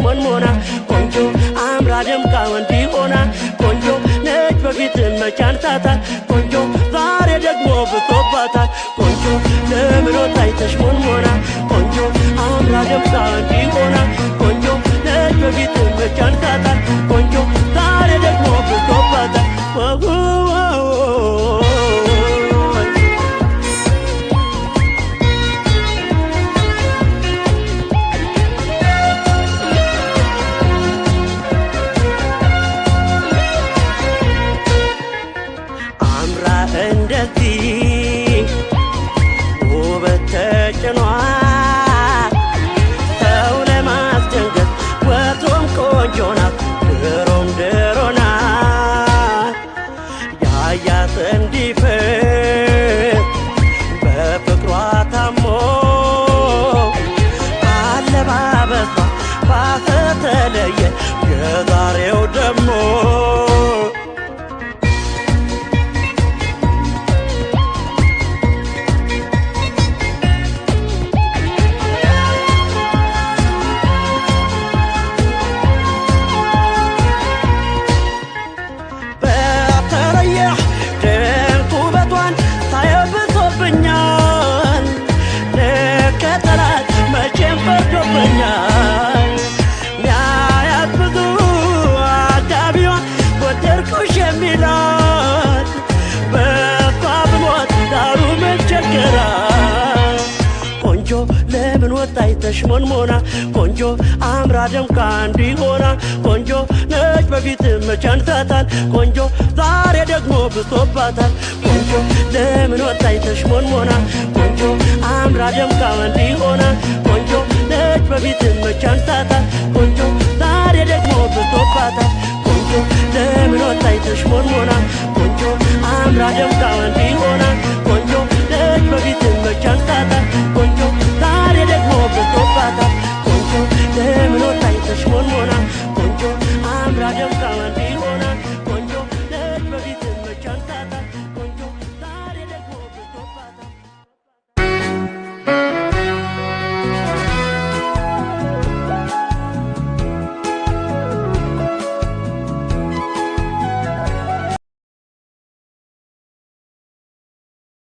ተሽሞንሞና ቆንጆ አምራ ደምቃ እንዲሆና ቆንጆ ነች በፊት መቻንታታል ቆንጆ ዛሬ ደግሞ ብሶባታል ቆንጆ ለምን ወጣይ ተሽሞንሞና ቆንጆ አምራ ደምቃ እንዲሆና ቆንጆ ነች በፊት መቻንታታል ቆንጆ ዛሬ ደግሞ ብሶባታል እንደዚህ ውበት ተጭኗት ሰው ለማስደንገጥ ወትሮም ቆንጆ ናት ድሮም ድሮ ናት ያያት እንዲፈት በፍቅሯ ታሞ አለባበሷ ባሰ ተለየ የዛሬው ደሞ ለምን ወጣይ ተሽሞንሞና ቆንጆ አምራ ደምቃ እንዲሆና ቆንጆ ነች በፊት መቻንታታል ቆንጆ ዛሬ ደግሞ ብሶባታል ቆንጆ ለምን ወጣይ ተሽሞንሞና ቆንጆ አምራ ደምቃ እንዲሆና ቆንጆ ነች በፊት መቻንታታል ቆንጆ ዛሬ ደግሞ ብሶባታል ቆንጆ ለምን ወጣይ ተሽሞንሞና ቆንጆ አምራ ደምቃ